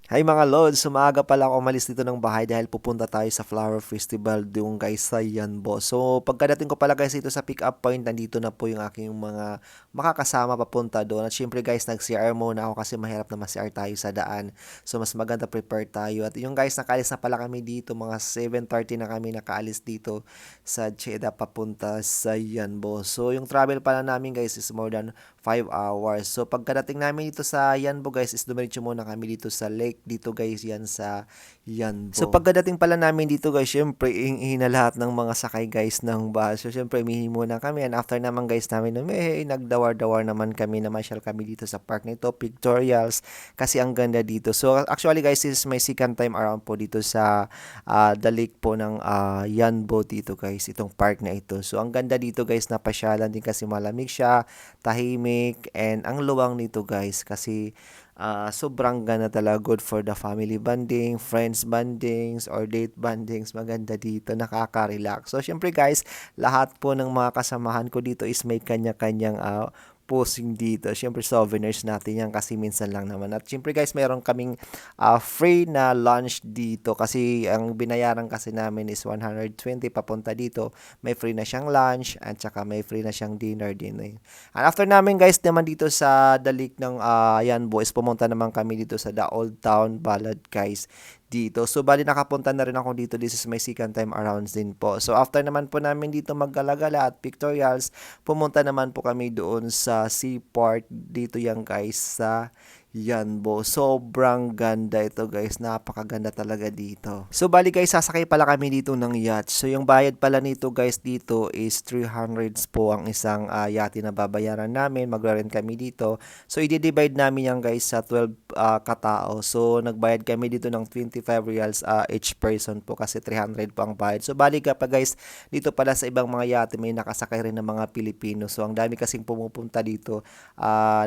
Hi mga lods, umaga pala ako umalis dito ng bahay dahil pupunta tayo sa Flower Festival doon guys sa Yanbo. So pagkadating ko pala guys dito sa pick up point, nandito na po yung aking mga makakasama papunta doon. At syempre guys, nag-CR muna ako kasi mahirap na ma-CR tayo sa daan. So mas maganda prepare tayo. At yung guys, nakaalis na pala kami dito, mga 7:30 na kami nakaalis dito sa Jeddah papunta sa Yanbo. So yung travel pala namin guys is more than 5 hours. So pagkadating namin dito sa Yanbo guys, is dumiretso muna kami dito sa lake dito guys, yan sa Yanbo. So pagkadating pala namin dito guys, syempre na lahat ng mga sakay guys ng bus. So syempre mihi muna kami, and after naman guys namin nagdawar-dawar naman kami, namasyal kami dito sa park nito, pictorials, kasi ang ganda dito. So actually guys, this is my second time around po dito sa the lake po ng Yanbo dito guys, itong park na ito. So ang ganda dito guys, napasyalan din kasi malamig siya, tahimik, and ang luwang nito guys kasi sobrang ganda talaga, good for the family bonding, friends bondings, or date bondings. Maganda dito, nakaka-relax. So, syempre guys, lahat po ng mga kasamahan ko dito is may kanya-kanyang posing dito. Syempre, souvenirs natin yan kasi minsan lang naman. At syempre guys, mayroon kaming free na lunch dito kasi ang binayaran kasi namin is 120 papunta dito. May free na siyang lunch at saka may free na siyang dinner din. And after namin guys naman dito sa the lake ng yan boys, pumunta naman kami dito sa the Old Town Ballad guys dito. So bali nakapunta na rin ako dito. This is my second time around din po. So after naman po namin dito maggalagala at pictorials, pumunta naman po kami doon sa seaport dito yan guys sa Yanbo. Sobrang ganda ito guys. Napakaganda talaga dito. So bali guys, sasakay pala kami dito ng yacht. So yung bayad pala nito guys dito is 300 po ang isang yate na babayaran namin. Magre-rent kami dito. So i-divide namin yan guys sa 12 katao. So nagbayad kami dito ng 25 reals each person po kasi 300 po ang bayad. So bali kapag guys, dito pala sa ibang mga yate may nakasakay rin ng mga Pilipino. So ang dami kasing pumupunta dito,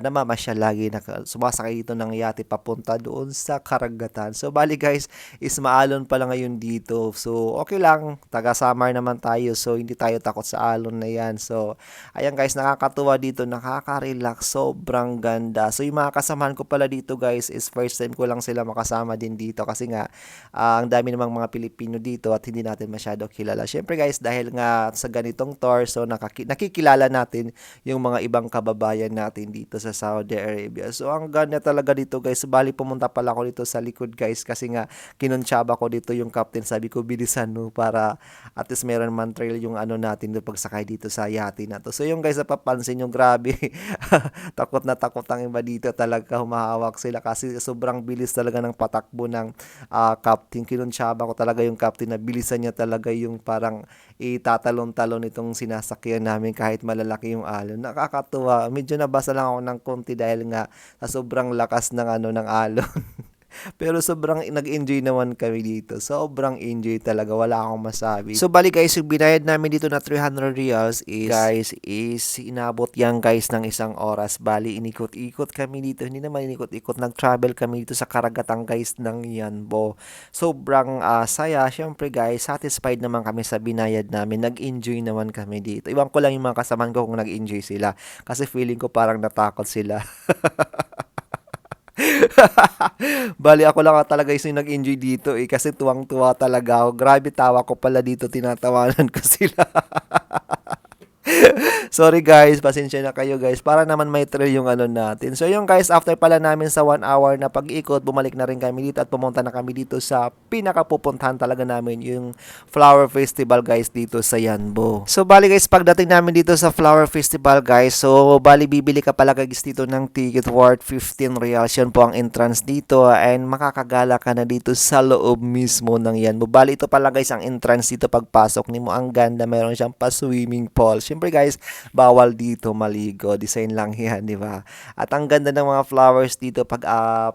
namamasyal lagi, sumasakay dito ng yate papunta doon sa karagatan. So bali guys, is maalon pala ngayon dito. So okay lang, taga summer naman tayo. So hindi tayo takot sa alon na yan. So ayan guys, nakakatuwa dito, nakaka-relax, sobrang ganda. So yung mga kasamahan ko pala dito guys is first time ko lang sila makasama din dito kasi nga ang dami namang mga Pilipino dito at hindi natin masyado kilala. Syempre guys, dahil nga sa ganitong tour, so nakikilala natin yung mga ibang kababayan natin dito sa Saudi Arabia. So ang ganda talaga dito guys. Bali pumunta pala ako dito sa likod guys kasi nga kinuntsaba ko dito yung captain. Sabi ko bilisan mo para at least meron man trail yung ano natin doon pagsakay dito sa yate na to. So yung guys, napapansin yung grabe takot na takot ang iba dito, talaga humahawak sila kasi sobrang bilis talaga ng patakbo ng captain. Kinuntsaba ko talaga yung captain na bilisan niya talaga yung parang itatalon-talon itong sinasakyan namin kahit malalaki yung alon. Nakakatuwa. Medyo nabasa lang ako ng konti dahil nga sa sobrang lakas ng ano ng alon. Pero sobrang nag-enjoy naman kami dito. Sobrang enjoy talaga. Wala akong masabi. So, bali guys, yung binayad namin dito na 300 reals is, guys, is inabot yan guys ng isang oras. Bali, inikot-ikot kami dito. Hindi naman inikot-ikot. Nag-travel kami dito sa karagatan guys ng Yanbo. Sobrang saya. Syempre guys, satisfied naman kami sa binayad namin. Nag-enjoy naman kami dito. Iwan ko lang yung mga kasamahan ko kung nag-enjoy sila. Kasi feeling ko parang natakot sila. Bali ako lang talaga yung nag-enjoy dito kasi tuwang-tuwa talaga ako. Grabe, tawa ko pala dito, tinatawanan ko sila. Sorry guys, pasensya na kayo guys. Para naman may thrill yung ano natin. So yung guys, after pala namin sa 1 hour na pag-ikot, bumalik na rin kami dito at pumunta na kami dito sa pinakapupuntahan talaga namin, yung Flower Festival guys dito sa Yanbo. So bali guys, pagdating namin dito sa Flower Festival guys, so bali bibili ka pala guys dito ng ticket worth 15 reals. Yun po ang entrance dito and makakagala ka na dito sa loob mismo ng Yanbo. Bali ito pala guys ang entrance dito pagpasok nimo. Ang ganda, meron siyang pa-swimming pool. Siyempre guys, bawal dito maligo. Design lang yan, di ba? At ang ganda ng mga flowers dito. Pag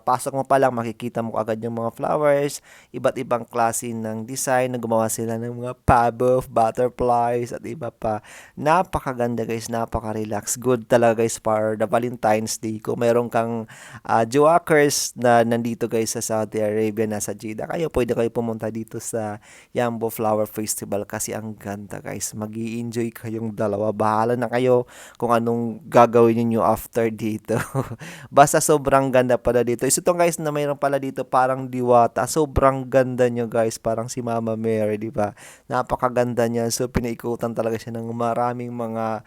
pasok mo pa lang, makikita mo agad yung mga flowers. Iba't ibang klase ng design. Gumawa sila ng mga pabov, butterflies, at iba pa. Napakaganda guys, napaka-relax. Good talaga guys for the Valentine's Day. Kung meron kang jewakers na nandito guys sa Saudi Arabia, nasa Jeddah, pwede kayo pumunta dito sa Yambo Flower Festival kasi ang ganda guys. Mag-i-enjoy kayong dalawa dalawa. Bahala na kayo kung anong gagawin niyo after dito. Basta sobrang ganda pala dito. Is ito guys na mayroon pala dito parang diwata. Sobrang ganda niya guys, parang si Mama Mary, di ba? Napakaganda niya. So pinaikutan talaga siya ng maraming mga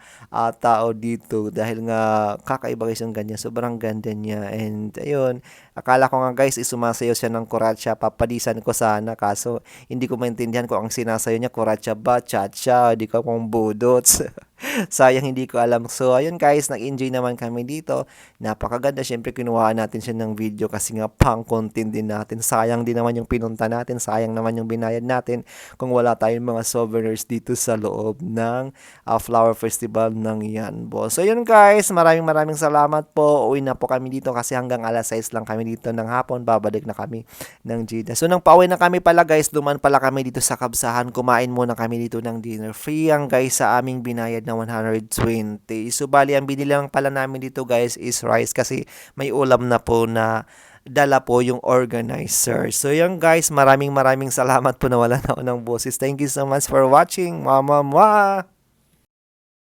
tao dito dahil nga kakaiba guys yung ganyan. Sobrang ganda niya. And ayun, akala ko nga guys isumasayaw siya ng kuratsa. Papalisan ko sana kaso hindi ko maintindihan kung ang sinasayaw niya kuratsa ba, cha-cha, di ko kung budots. Sayang hindi ko alam. So, ayun guys, nag-enjoy naman kami dito. Napakaganda. Syempre, kinuha natin siya ng video kasi nga pang content din natin. Sayang din naman yung pinunta natin. Sayang naman yung binayad natin kung wala tayong mga souvenirs dito sa loob ng Flower Festival ng Yanbo. So, yun guys, maraming salamat po. Uwi na po kami dito kasi hanggang alas 6 lang kami dito ng hapon. Babalik na kami ng Jeddah. So, nang pauwi na kami pala guys, duman pala kami dito sa Kabsahan. Kumain muna kami dito ng dinner. Free ang guys sa aming binayad na 120. So, bali, ang binili lang pala namin dito guys is rice kasi may ulam na po na dala po yung organizer. So, yan guys, maraming salamat po na wala na ako ng boses. Thank you so much for watching. Mama.